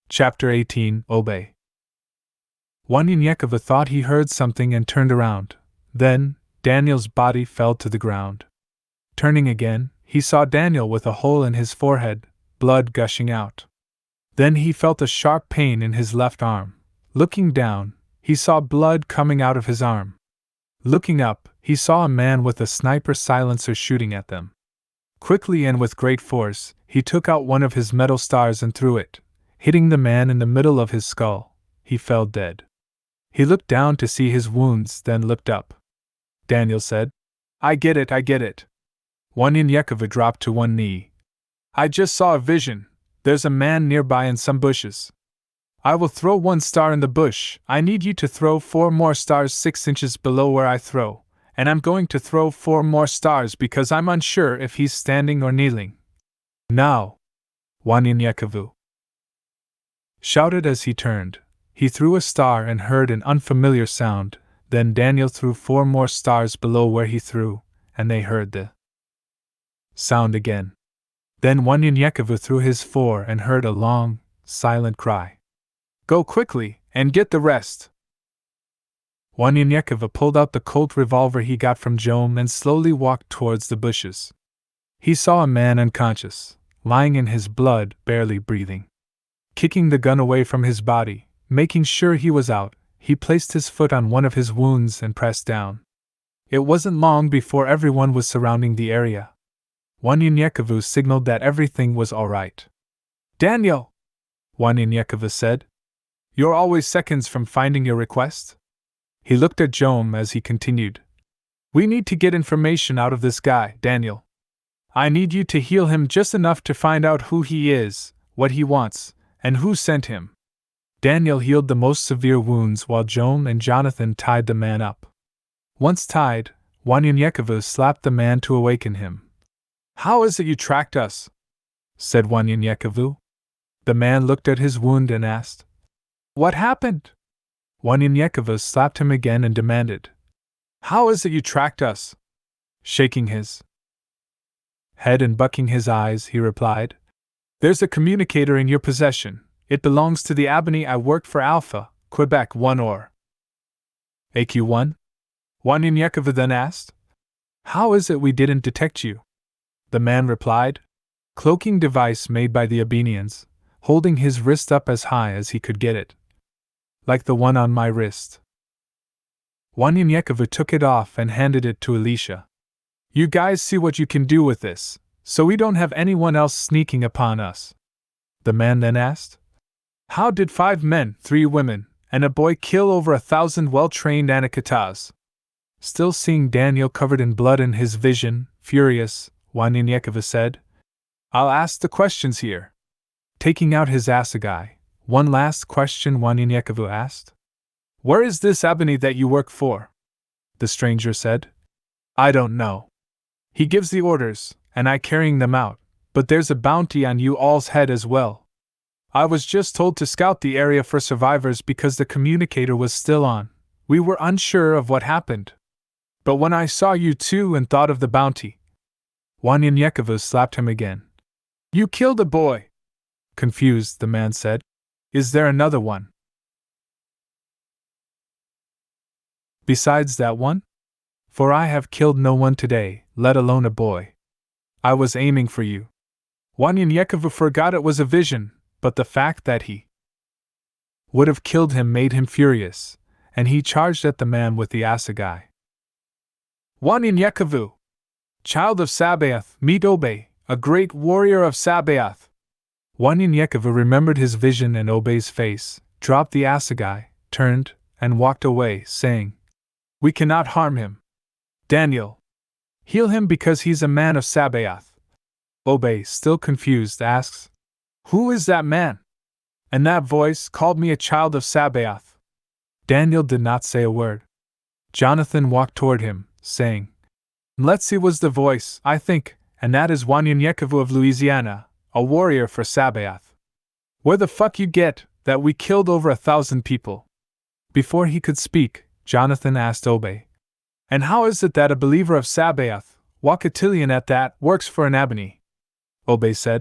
Chapter 18 Obey. Wanyanyekova thought he heard something and turned around. Then, Daniel's body fell to the ground. Turning again, he saw Daniel with a hole in his forehead, blood gushing out. Then he felt a sharp pain in his left arm. Looking down, he saw blood coming out of his arm. Looking up, he saw a man with a sniper silencer shooting at them. Quickly and with great force, he took out one of his metal stars and threw it, hitting the man in the middle of his skull. He fell dead. He looked down to see his wounds, then looked up. Daniel said, I get it. Wanyanyekova dropped to one knee. I just saw a vision. There's a man nearby in some bushes. I will throw one star in the bush. I need you to throw 4 more stars 6 inches below where I throw, and I'm going to throw 4 more stars because I'm unsure if he's standing or kneeling. Now! Wanyanyekova shouted as he turned. He threw a star and heard an unfamiliar sound. Then Daniel threw 4 more stars below where he threw, and they heard the sound again. Then Wanyanyekova threw his 4 and heard a long, silent cry. Go quickly, and get the rest! Wanyanyekova pulled out the Colt revolver he got from Jom and slowly walked towards the bushes. He saw a man unconscious, lying in his blood, barely breathing. Kicking the gun away from his body, making sure he was out, he placed his foot on one of his wounds and pressed down. It wasn't long before everyone was surrounding the area. Wanyanyekova signaled that everything was all right. Daniel! Wanyanyekova said. You're always seconds from finding your request? He looked at Jom as he continued. We need to get information out of this guy, Daniel. I need you to heal him just enough to find out who he is, what he wants, and who sent him. Daniel healed the most severe wounds while Jom and Jonathan tied the man up. Once tied, Wanyanyekova slapped the man to awaken him. How is it you tracked us? Said Wanyanyekova. The man looked at his wound and asked. What happened? Wanyanyekova slapped him again and demanded. How is it you tracked us? Shaking his head and bucking his eyes, he replied. There's a communicator in your possession. It belongs to the Albany I worked for Alpha, Quebec 1 or AQ1? Wanyanyekova then asked. How is it we didn't detect you? The man replied. Cloaking device made by the Albanians, holding his wrist up as high as he could get it. Like the one on my wrist. Wanyanyekova took it off and handed it to Alicia. You guys see what you can do with this, so we don't have anyone else sneaking upon us. The man then asked. How did 5 men, 3 women, and a boy kill over 1,000 well-trained Anakitas? Still seeing Daniel covered in blood in his vision, furious, Wanyanyekova said, I'll ask the questions here. Taking out his assegai, one last question Wanyanyekova asked. Where is this Albany that you work for? The stranger said. I don't know. He gives the orders, and I carrying them out, but there's a bounty on you all's head as well. I was just told to scout the area for survivors because the communicator was still on. We were unsure of what happened. But when I saw you two and thought of the bounty. Wanyanyekova slapped him again. You killed a boy. Confused, the man said. Is there another one? Besides that one? For I have killed no one today, let alone a boy. I was aiming for you. Wanyanyekova forgot it was a vision, but the fact that he would have killed him made him furious, and he charged at the man with the assegai. Wanyanyekova! Child of Sabaoth, meet Obey, a great warrior of Sabaoth! Wanyanyekova remembered his vision and Obey's face, dropped the assegai, turned, and walked away, saying, We cannot harm him. Daniel! Heal him because he's a man of Sabaoth. Obey, still confused, asks, Who is that man? And that voice called me a child of Sabaoth. Daniel did not say a word. Jonathan walked toward him, saying, Let's see was the voice, I think, and that is Wanyanyekova of Louisiana, a warrior for Sabaoth. Where the fuck you get that we killed over 1,000 people? Before he could speak, Jonathan asked Obey, And how is it that a believer of Sabaoth, Wakatilian at that, works for an Albany? Obey said,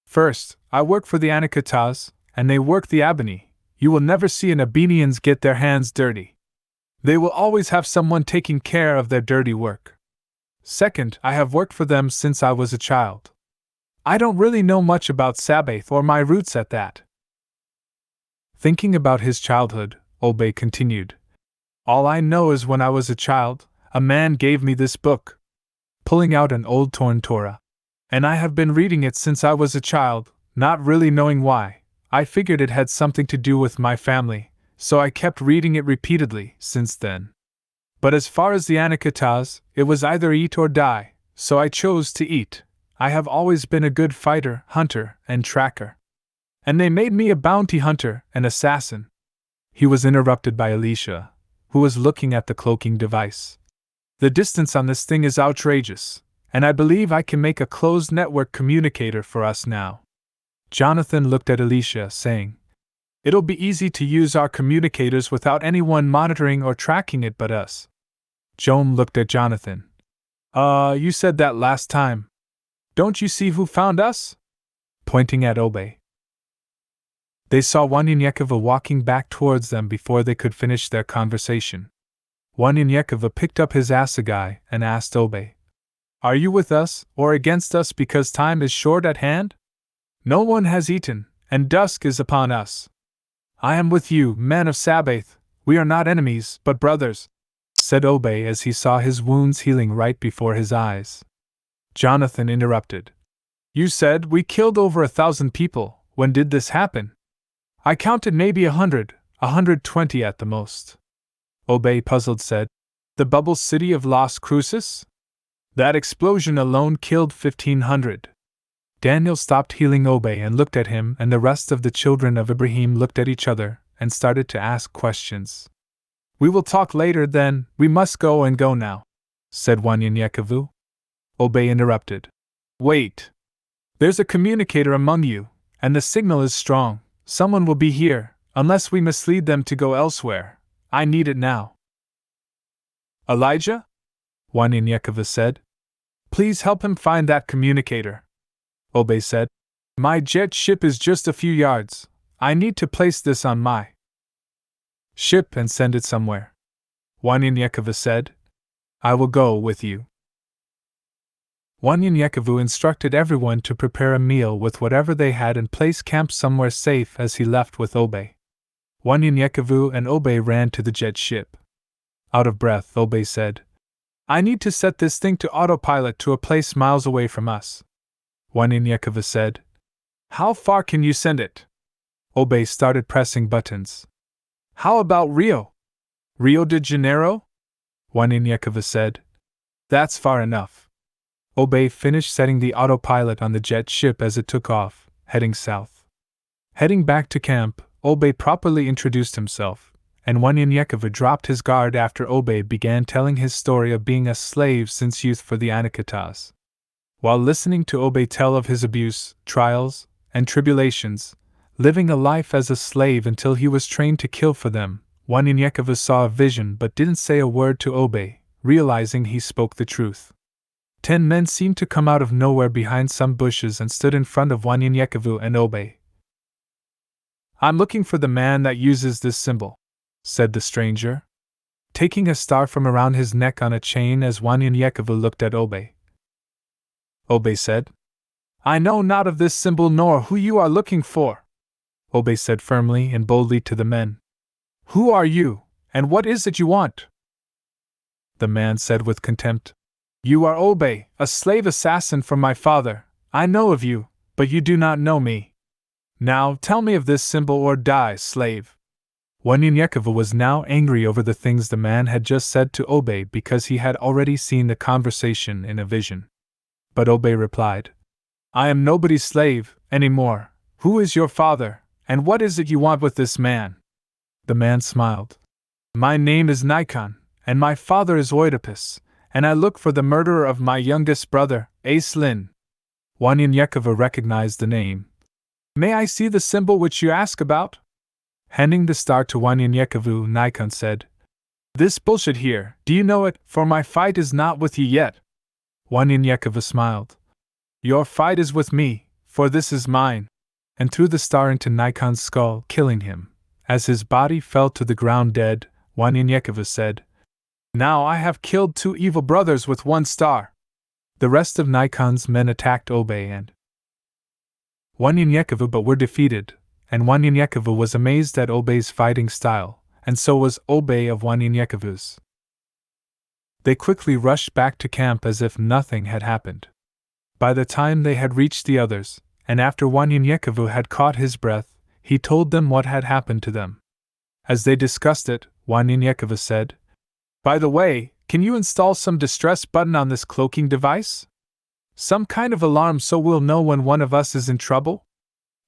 First, I work for the Anakitas, and they work the ebony. You will never see an Abenians get their hands dirty. They will always have someone taking care of their dirty work. Second, I have worked for them since I was a child. I don't really know much about Sabbath or my roots at that. Thinking about his childhood, Obey continued. All I know is when I was a child, a man gave me this book, pulling out an old torn Torah. And I have been reading it since I was a child, not really knowing why. I figured it had something to do with my family, so I kept reading it repeatedly since then. But as far as the Anakitas, it was either eat or die, so I chose to eat. I have always been a good fighter, hunter, and tracker. And they made me a bounty hunter, an assassin. He was interrupted by Alicia, who was looking at the cloaking device. The distance on this thing is outrageous, and I believe I can make a closed network communicator for us now. Jonathan looked at Alicia, saying, It'll be easy to use our communicators without anyone monitoring or tracking it but us. Joan looked at Jonathan. You said that last time. Don't you see who found us? Pointing at Obey. They saw Wanyanyekova walking back towards them before they could finish their conversation. Wanyanyekova picked up his assegai and asked Obey, Are you with us or against us because time is short at hand? No one has eaten, and dusk is upon us. I am with you, men of Sabbath. We are not enemies, but brothers, said Obey as he saw his wounds healing right before his eyes. Jonathan interrupted. You said we killed over 1,000 people. When did this happen? I counted maybe 100, 120 at the most. Obey, puzzled, said, The bubble city of Las Cruces? That explosion alone killed 1,500. Daniel stopped healing Obey and looked at him, and the rest of the children of Ibrahim looked at each other and started to ask questions. We will talk later then, we must go now, said Wanyanyekavu. Obey interrupted. Wait. There's a communicator among you, and the signal is strong. Someone will be here, unless we mislead them to go elsewhere. I need it now. Elijah? Wanyanyekova said. Please help him find that communicator. Obey said. My jet ship is just a few yards. I need to place this on my ship and send it somewhere. Wanyanyekova said. I will go with you. Wanyanyekavu instructed everyone to prepare a meal with whatever they had and place camp somewhere safe as he left with Obey. Wanyanyekavu and Obey ran to the jet ship. Out of breath, Obey said, I need to set this thing to autopilot to a place miles away from us. Wanyanyekova said, How far can you send it? Obey started pressing buttons. How about Rio? Rio de Janeiro? Wanyanyekova said, That's far enough. Obey finished setting the autopilot on the jet ship as it took off, heading south. Heading back to camp, Obey properly introduced himself, and Wanyanyekova dropped his guard after Obey began telling his story of being a slave since youth for the Anakitas. While listening to Obey tell of his abuse, trials, and tribulations, living a life as a slave until he was trained to kill for them, Wanyanyekova saw a vision but didn't say a word to Obey, realizing he spoke the truth. 10 men seemed to come out of nowhere behind some bushes and stood in front of Wanyanyekavu and Obey. I'm looking for the man that uses this symbol, said the stranger, taking a star from around his neck on a chain as Wanyanyekavu looked at Obey. Obey said, I know not of this symbol nor who you are looking for. Obey said firmly and boldly to the men, Who are you, and what is it you want? The man said with contempt, You are Obey, a slave assassin from my father. I know of you, but you do not know me. Now tell me of this symbol or die, slave. Wanyanyekova was now angry over the things the man had just said to Obey because he had already seen the conversation in a vision. But Obey replied, I am nobody's slave, any more. Who is your father, and what is it you want with this man? The man smiled. My name is Nikon, and my father is Oedipus, and I look for the murderer of my youngest brother, Aislinn. Wanyanyekova recognized the name. May I see the symbol which you ask about? Handing the star to Wanyanyekavu, Nikon said, This bullshit here, do you know it, for my fight is not with you yet. Wanyanyekova smiled. Your fight is with me, for this is mine. and threw the star into Nikon's skull, killing him. As his body fell to the ground dead, Wanyanyekova said, "Now I have killed 2 evil brothers with 1 star." The rest of Nikon's men attacked Obey and Wanyanyekova but were defeated, and Wanyanyekova was amazed at Obey's fighting style, and so was Obey of Wanyanyekova's. They quickly rushed back to camp as if nothing had happened. By the time they had reached the others, and after Wanyanyekova had caught his breath, he told them what had happened to them. As they discussed it, Wanyanyekova said, "By the way, can you install some distress button on this cloaking device? Some kind of alarm so we'll know when one of us is in trouble?"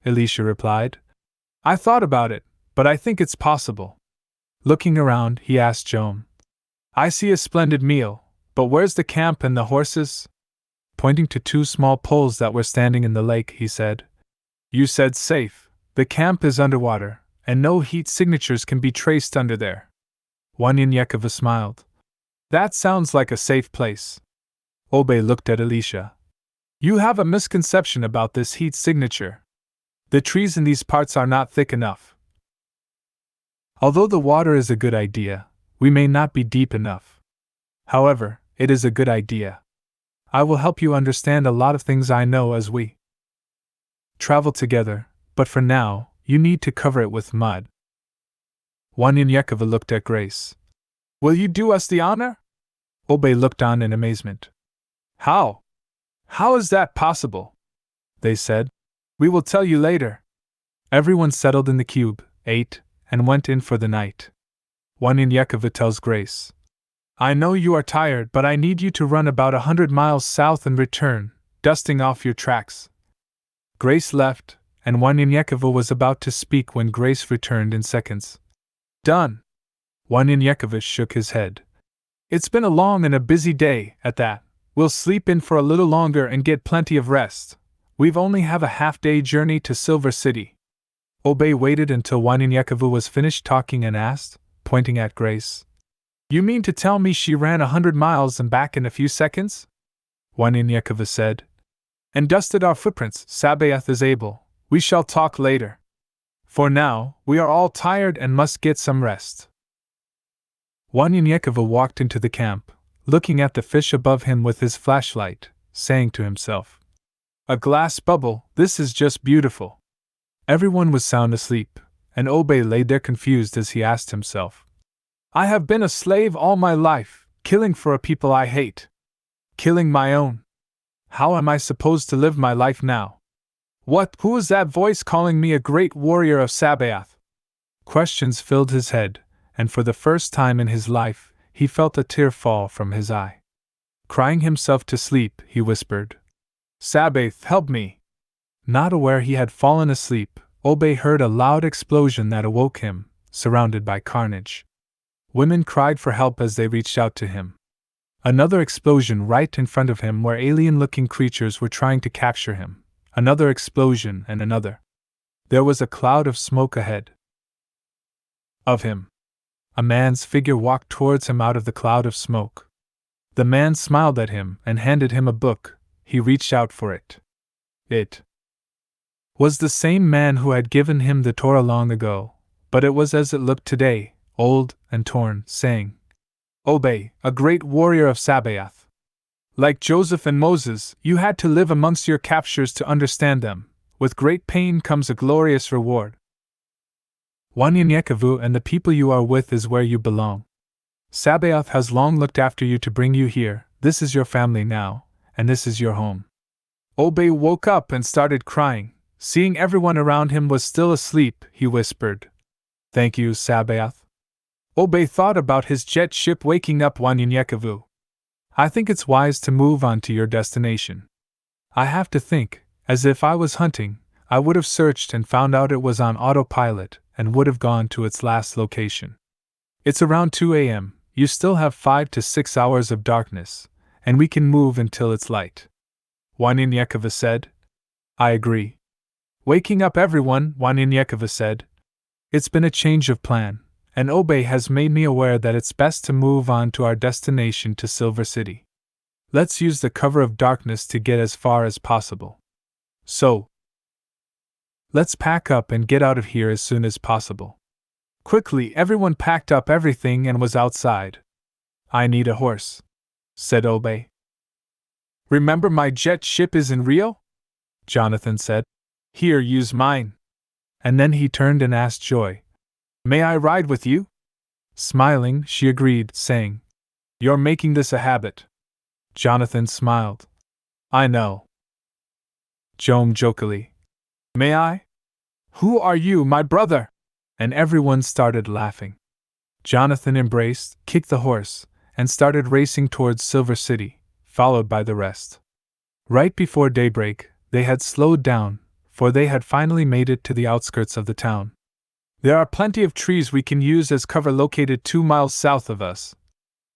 Elisha replied, "I thought about it, but I think it's possible." Looking around, he asked Joan, "I see a splendid meal, but where's the camp and the horses?" Pointing to 2 small poles that were standing in the lake, he said, "You said safe. The camp is underwater, and no heat signatures can be traced under there." Wanyanyekova smiled. "That sounds like a safe place." Obey looked at Elisha. "You have a misconception about this heat signature. The trees in these parts are not thick enough. Although the water is a good idea, we may not be deep enough. However, it is a good idea. I will help you understand a lot of things I know as we travel together, but for now, you need to cover it with mud." Wanyanyekova looked at Grace. "Will you do us the honor?" Obey looked on in amazement. "How? How is that possible?" they said. "We will tell you later." Everyone settled in the cube, ate, and went in for the night. Wanyanyekova tells Grace, "I know you are tired, but I need you to run about 100 miles south and return, dusting off your tracks." Grace left, and Wanyanyekova was about to speak when Grace returned in seconds. "Done." Wanyanyekova shook his head. "It's been a long and a busy day, at that. We'll sleep in for a little longer and get plenty of rest. We've only have a half-day journey to Silver City." Obey waited until Wanyanyekova was finished talking and asked, pointing at Grace, "You mean to tell me she ran 100 miles and back in a few seconds?" Wanyanyekova said, "And dusted our footprints. Sabaoth is able. We shall talk later. For now, we are all tired and must get some rest." Wanyanyekova walked into the camp, looking at the fish above him with his flashlight, saying to himself, "A glass bubble, this is just beautiful." Everyone was sound asleep, and Obey lay there confused as he asked himself, "I have been a slave all my life, killing for a people I hate. Killing my own. How am I supposed to live my life now? Who is that voice calling me a great warrior of Sabaoth?" Questions filled his head, and for the first time in his life, he felt a tear fall from his eye. Crying himself to sleep, he whispered, "Sabaoth, help me!" Not aware he had fallen asleep, Obey heard a loud explosion that awoke him, surrounded by carnage. Women cried for help as they reached out to him. Another explosion right in front of him where alien-looking creatures were trying to capture him. Another explosion and another. There was a cloud of smoke ahead of him. A man's figure walked towards him out of the cloud of smoke. The man smiled at him and handed him a book. He reached out for it. It was the same man who had given him the Torah long ago, but it was as it looked today, old and torn, saying, "Obey, a great warrior of Sabaoth. Like Joseph and Moses, you had to live amongst your captures to understand them. With great pain comes a glorious reward. Wanyanyekova and the people you are with is where you belong. Sabaoth has long looked after you to bring you here. This is your family now, and this is your home." Obey woke up and started crying. Seeing everyone around him was still asleep, he whispered, "Thank you, Sabaoth." Obey thought about his jet ship waking up Wanyanyekova. "I think it's wise to move on to your destination. I have to think, as if I was hunting, I would have searched and found out it was on autopilot and would have gone to its last location. It's around 2 a.m., you still have 5 to 6 hours of darkness, and we can move until it's light." Wanyanyekova said, "I agree." Waking up everyone, Wanyanyekova said, "It's been a change of plan, and Obey has made me aware that it's best to move on to our destination to Silver City. Let's use the cover of darkness to get as far as possible. So, Let's pack up and get out of here as soon as possible. Quickly, everyone packed up everything and was outside. I need a horse, said Obe. Remember my jet ship is in Rio? Jonathan said. Here, use mine. And then he turned and asked Joy, May I ride with you? Smiling, she agreed, saying, You're making this a habit. Jonathan smiled. I know. Joan jokingly, May I? Who are you, my brother? And everyone started laughing. Jonathan embraced, kicked the horse, and started racing towards Silver City, followed by the rest. Right before daybreak, they had slowed down, for they had finally made it to the outskirts of the town. There are plenty of trees we can use as cover located 2 miles south of us,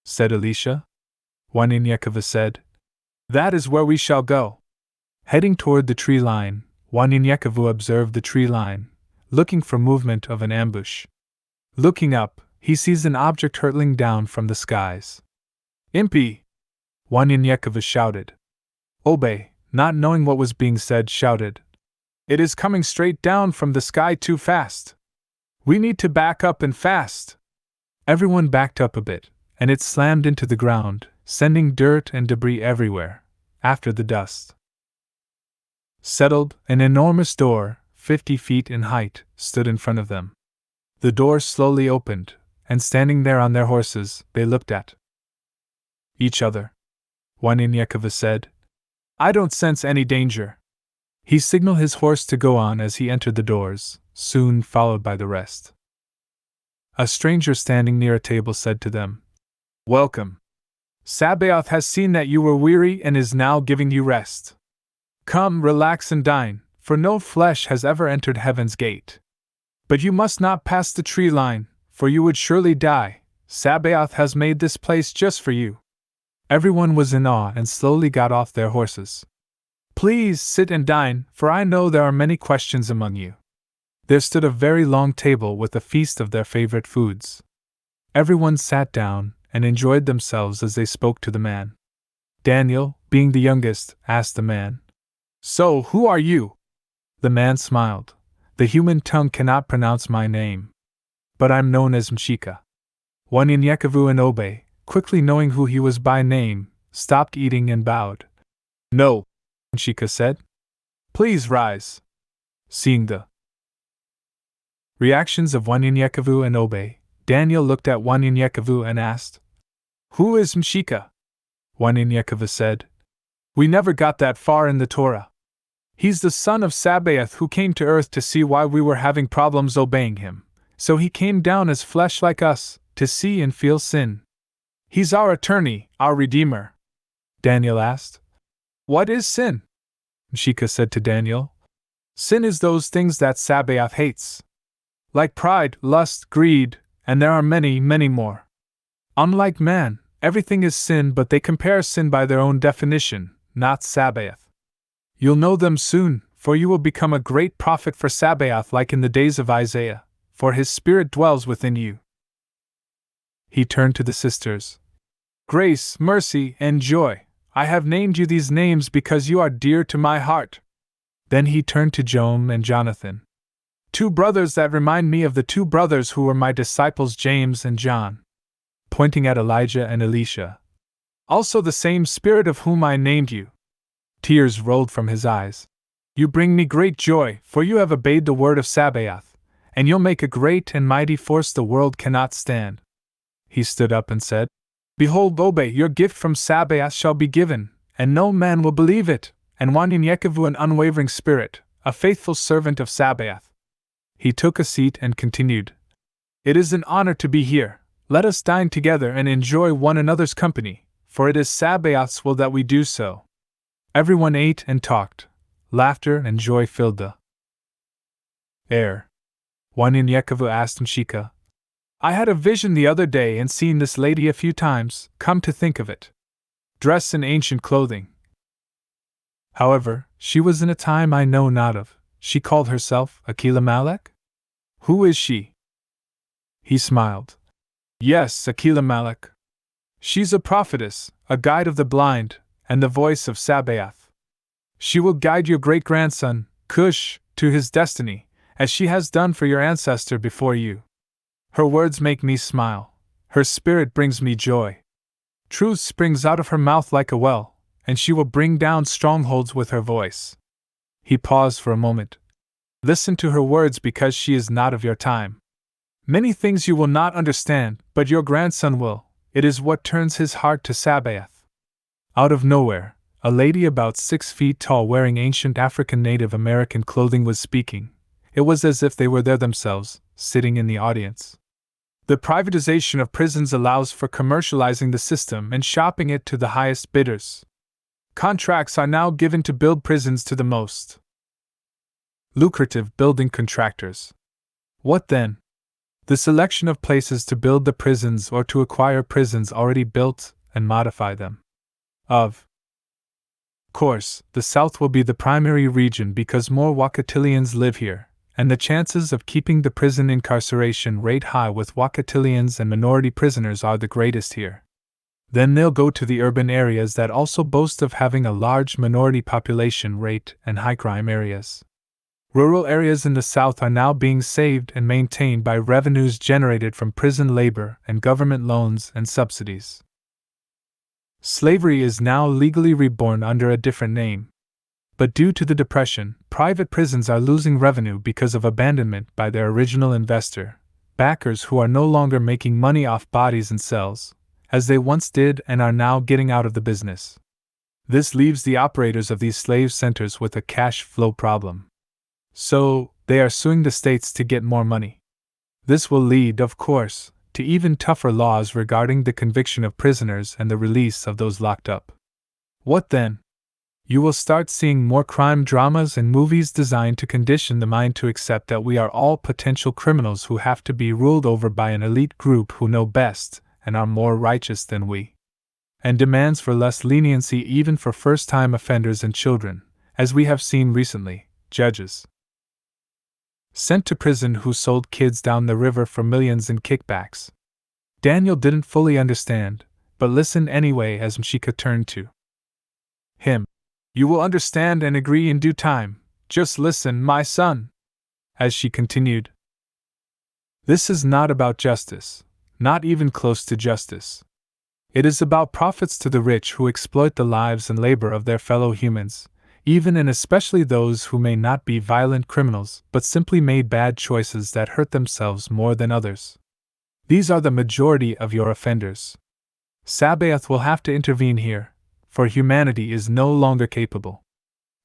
said Alicia. Waninyekova said, That is where we shall go. Heading toward the tree line, Waninyekova observed the tree line, looking for movement of an ambush. Looking up, he sees an object hurtling down from the skies. Impy! Waninyekova shouted. Obe, not knowing what was being said, shouted, It is coming straight down from the sky too fast. We need to back up and fast. Everyone backed up a bit, and it slammed into the ground, sending dirt and debris everywhere, after the dust settled. An enormous door, 50 feet in height, stood in front of them. The door slowly opened, and standing there on their horses, they looked at each other. Waninyekova said, I don't sense any danger. He signaled his horse to go on as he entered the doors, soon followed by the rest. A stranger standing near a table said to them, Welcome. Sabaoth has seen that you were weary and is now giving you rest. Come, relax and dine, for no flesh has ever entered heaven's gate. But you must not pass the tree line, for you would surely die. Sabaoth has made this place just for you. Everyone was in awe and slowly got off their horses. Please sit and dine, for I know there are many questions among you. There stood a very long table with a feast of their favorite foods. Everyone sat down and enjoyed themselves as they spoke to the man. Daniel, being the youngest, asked the man, So, who are you? The man smiled. The human tongue cannot pronounce my name. But I'm known as Mshika. Waninyekova and Obe, quickly knowing who he was by name, stopped eating and bowed. No, Mshika said. Please rise. Seeing the reactions of Waninyekova and Obe, Daniel looked at Waninyekova and asked, Who is Mshika? Waninyekova said, We never got that far in the Torah. He's the son of Sabaoth who came to earth to see why we were having problems obeying him, so he came down as flesh like us, to see and feel sin. He's our attorney, our redeemer. Daniel asked, What is sin? Mshika said to Daniel, Sin is those things that Sabaoth hates. Like pride, lust, greed, and there are many, many more. Unlike man, everything is sin, but they compare sin by their own definition, not Sabaoth. You'll know them soon, for you will become a great prophet for Sabaoth like in the days of Isaiah, for his spirit dwells within you. He turned to the sisters. Grace, mercy, and joy, I have named you these names because you are dear to my heart. Then he turned to Joan and Jonathan. 2 brothers that remind me of the 2 brothers who were my disciples, James and John. Pointing at Elijah and Elisha. Also the same Spirit of whom I named you. Tears rolled from his eyes. You bring me great joy, for you have obeyed the word of Sabaoth, and you'll make a great and mighty force the world cannot stand. He stood up and said, Behold, Obe, your gift from Sabaoth shall be given, and no man will believe it, and Waninyekova an unwavering spirit, a faithful servant of Sabaoth. He took a seat and continued, It is an honor to be here. Let us dine together and enjoy one another's company, for it is Sabaoth's will that we do so. Everyone ate and talked. Laughter and joy filled the air. Waninyekova asked Mshika, I had a vision the other day and seen this lady a few times, come to think of it. Dressed in ancient clothing. However, she was in a time I know not of. She called herself Akilamelech? Who is she? He smiled. Yes, Akilamelech. She's a prophetess, a guide of the blind, and the voice of Sabaoth. She will guide your great-grandson, Cush, to his destiny, as she has done for your ancestor before you. Her words make me smile. Her spirit brings me joy. Truth springs out of her mouth like a well, and she will bring down strongholds with her voice. He paused for a moment. Listen to her words because she is not of your time. Many things you will not understand, but your grandson will. It is what turns his heart to Sabaoth. Out of nowhere, a lady about 6 feet tall wearing ancient African Native American clothing was speaking. It was as if they were there themselves, sitting in the audience. The privatization of prisons allows for commercializing the system and shopping it to the highest bidders. Contracts are now given to build prisons to the most lucrative building contractors. What then? The selection of places to build the prisons or to acquire prisons already built and modify them. Of course, the South will be the primary region because more Wakatilians live here, and the chances of keeping the prison incarceration rate high with Wakatilians and minority prisoners are the greatest here. Then they'll go to the urban areas that also boast of having a large minority population rate and high crime areas. Rural areas in the South are now being saved and maintained by revenues generated from prison labor and government loans and subsidies. Slavery is now legally reborn under a different name. But due to the Depression, private prisons are losing revenue because of abandonment by their original investor, backers who are no longer making money off bodies and cells, as they once did and are now getting out of the business. This leaves the operators of these slave centers with a cash flow problem. So, they are suing the states to get more money. This will lead, of course, to even tougher laws regarding the conviction of prisoners and the release of those locked up. What then? You will start seeing more crime dramas and movies designed to condition the mind to accept that we are all potential criminals who have to be ruled over by an elite group who know best and are more righteous than we. And demands for less leniency even for first-time offenders and children, as we have seen recently, judges sent to prison who sold kids down the river for millions in kickbacks. Daniel didn't fully understand, but listened anyway as Mshika turned to him. You will understand and agree in due time. Just listen, my son. As she continued, this is not about justice, not even close to justice. It is about profits to the rich who exploit the lives and labor of their fellow humans, even and especially those who may not be violent criminals but simply made bad choices that hurt themselves more than others. These are the majority of your offenders. Sabaoth will have to intervene here, for humanity is no longer capable.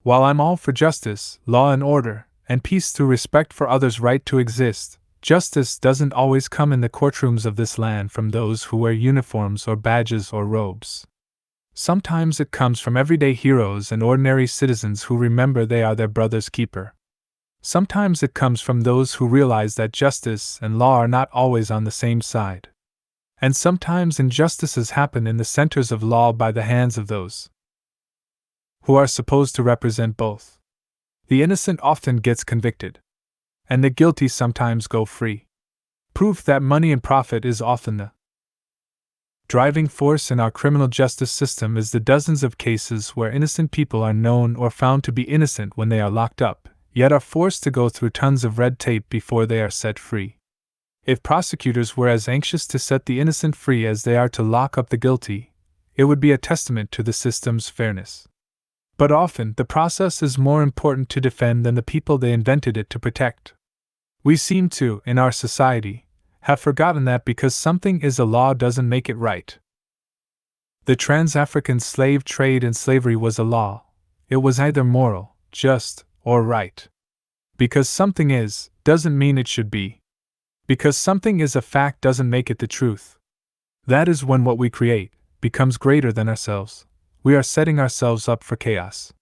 While I'm all for justice, law and order, and peace through respect for others' right to exist, justice doesn't always come in the courtrooms of this land from those who wear uniforms or badges or robes. Sometimes it comes from everyday heroes and ordinary citizens who remember they are their brother's keeper. Sometimes it comes from those who realize that justice and law are not always on the same side. And sometimes injustices happen in the centers of law by the hands of those who are supposed to represent both. The innocent often gets convicted, and the guilty sometimes go free. Proof that money and profit is often the driving force in our criminal justice system is the dozens of cases where innocent people are known or found to be innocent when they are locked up, yet are forced to go through tons of red tape before they are set free. If prosecutors were as anxious to set the innocent free as they are to lock up the guilty, it would be a testament to the system's fairness. But often, the process is more important to defend than the people they invented it to protect. We seem to, in our society, have forgotten that because something is a law doesn't make it right. The trans-African slave trade and slavery was a law. It was either moral, just, or right. Because something is, doesn't mean it should be. Because something is a fact doesn't make it the truth. That is when what we create becomes greater than ourselves. We are setting ourselves up for chaos.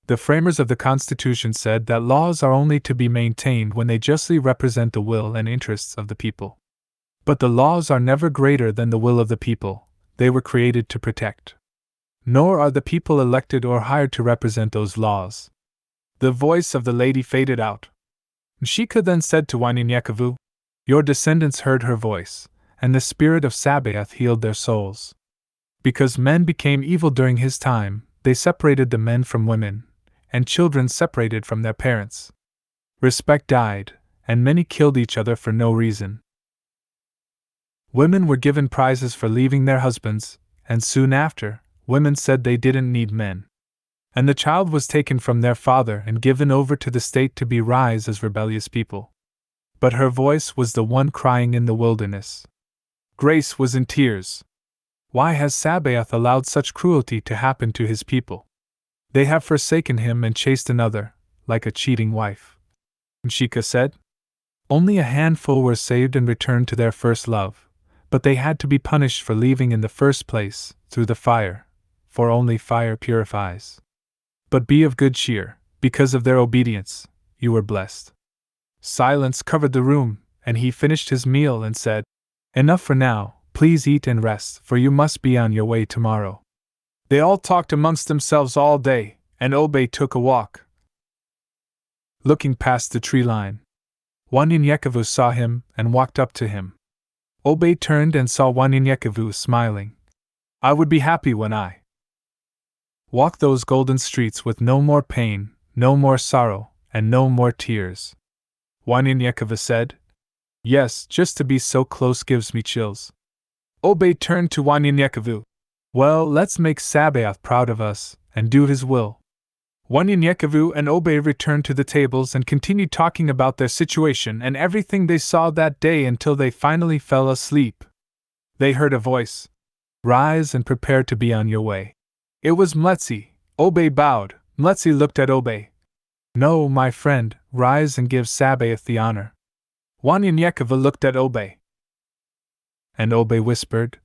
The framers of the Constitution said that laws are only to be maintained when they justly represent the will and interests of the people. But the laws are never greater than the will of the people they were created to protect. Nor are the people elected or hired to represent those laws. The voice of the lady faded out. Mshika then said to Waninyekavu, your descendants heard her voice, and the spirit of Sabaoth healed their souls. Because men became evil during his time, they separated the men from women, and children separated from their parents. Respect died, and many killed each other for no reason. Women were given prizes for leaving their husbands, and soon after, women said they didn't need men. And the child was taken from their father and given over to the state to be raised as rebellious people. But her voice was the one crying in the wilderness. Grace was in tears. Why has Sabaoth allowed such cruelty to happen to his people? They have forsaken him and chased another, like a cheating wife. Shika said. Only a handful were saved and returned to their first love, but they had to be punished for leaving in the first place, through the fire, for only fire purifies. But be of good cheer, because of their obedience, you were blessed. Silence covered the room, and he finished his meal and said, Enough for now, please eat and rest, for you must be on your way tomorrow. They all talked amongst themselves all day, and Obey took a walk. Looking past the tree line, Wanyanyekevu saw him and walked up to him. Obey turned and saw Wanyanyekevu smiling. I would be happy when I walk those golden streets with no more pain, no more sorrow, and no more tears. Wanyanyekevu said. Yes, just to be so close gives me chills. Obey turned to Wanyanyekevu. Well, let's make Sabaoth proud of us, and do his will. Wanyanyekevu and Obey returned to the tables and continued talking about their situation and everything they saw that day until they finally fell asleep. They heard a voice. Rise and prepare to be on your way. It was Mletsi. Obey bowed. Mletsi looked at Obey. No, my friend, rise and give Sabaoth the honor. Wanyanyekevu looked at Obey. And Obey whispered,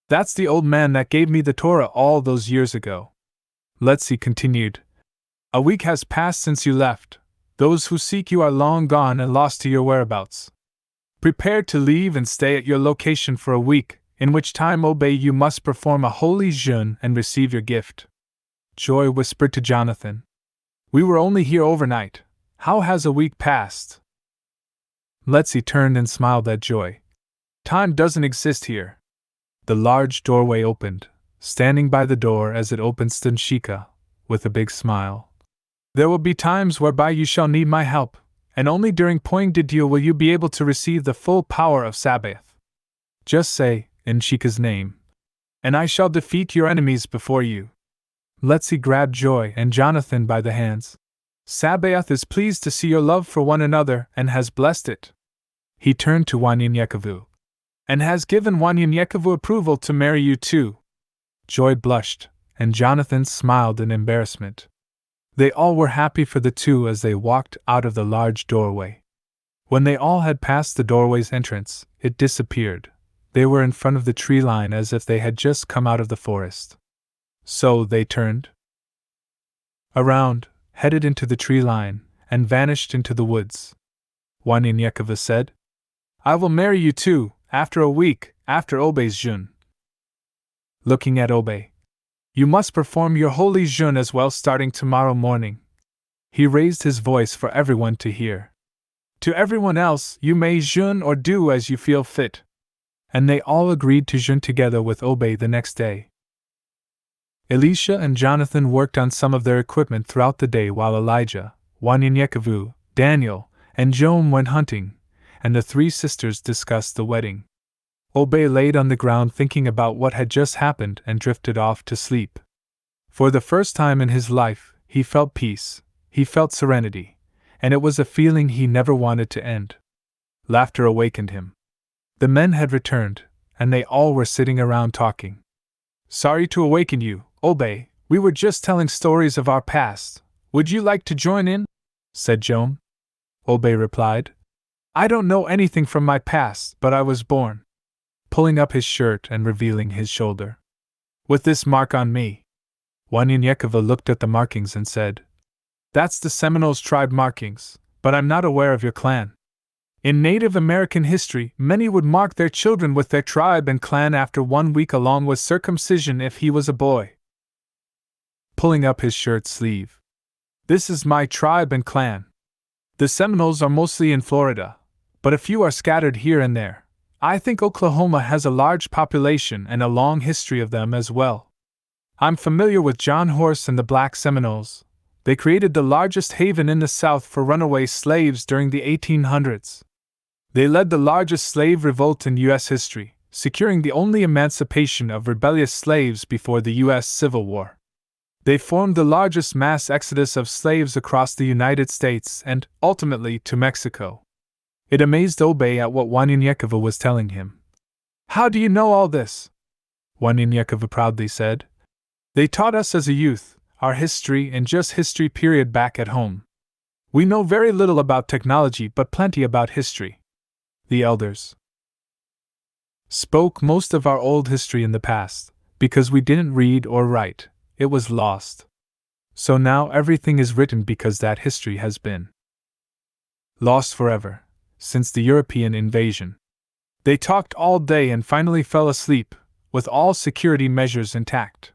That's the old man that gave me the Torah all those years ago. Mletsi continued. A week has passed since you left. Those who seek you are long gone and lost to your whereabouts. Prepare to leave and stay at your location for a week, in which time Obey you must perform a holy jeûn and receive your gift. Joy whispered to Jonathan. We were only here overnight. How has a week passed? Mletsi turned and smiled at Joy. Time doesn't exist here. The large doorway opened. Standing by the door as it opened stood Shika, with a big smile. There will be times whereby you shall need my help, and only during Poingdidio will you be able to receive the full power of Sabaoth. Just say, in Shika's name, and I shall defeat your enemies before you. Mletsi grabbed Joy and Jonathan by the hands. Sabaoth is pleased to see your love for one another and has blessed it. He turned to Wanyanyekevu. And has given Wanyanyekevu approval to marry you too. Joy blushed, and Jonathan smiled in embarrassment. They all were happy for the two as they walked out of the large doorway. When they all had passed the doorway's entrance, it disappeared. They were in front of the tree line as if they had just come out of the forest. So they turned around, headed into the tree line, and vanished into the woods. Wanyanyekevu said, I will marry you too, after a week, after Obey's jeûn. Looking at Obey. You must perform your holy jeûn as well starting tomorrow morning. He raised his voice for everyone to hear. To everyone else, you may jeûn or do as you feel fit. And they all agreed to jeûn together with Obey the next day. Elisha and Jonathan worked on some of their equipment throughout the day while Elijah, Wanyanyekevu, Daniel, and Joan went hunting, and the three sisters discussed the wedding. Obey laid on the ground thinking about what had just happened and drifted off to sleep. For the first time in his life, he felt peace, he felt serenity, and it was a feeling he never wanted to end. Laughter awakened him. The men had returned, and they all were sitting around talking. Sorry to awaken you, Obey, we were just telling stories of our past. Would you like to join in? Said Joan. Obey replied. I don't know anything from my past, but I was born. Pulling up his shirt and revealing his shoulder. With this mark on me. Wanyanyekevu looked at the markings and said, That's the Seminoles tribe markings, but I'm not aware of your clan. In Native American history, many would mark their children with their tribe and clan after 1 week along with circumcision if he was a boy. Pulling up his shirt sleeve. This is my tribe and clan. The Seminoles are mostly in Florida, but a few are scattered here and there. I think Oklahoma has a large population and a long history of them as well. I'm familiar with John Horse and the Black Seminoles, They created the largest haven in the South for runaway slaves during the 1800s. They led the largest slave revolt in U.S. history, securing the only emancipation of rebellious slaves before the U.S. Civil War. They formed the largest mass exodus of slaves across the United States and, ultimately, to Mexico. It amazed Obey at what Waniniekova was telling him. "How do you know all this?" Waniniekova proudly said. "They taught us as a youth, our history and just history period back at home. We know very little about technology but plenty about history." The elders spoke most of our old history in the past, because we didn't read or write, it was lost. So now everything is written because that history has been lost forever, since the European invasion. They talked all day and finally fell asleep, with all security measures intact.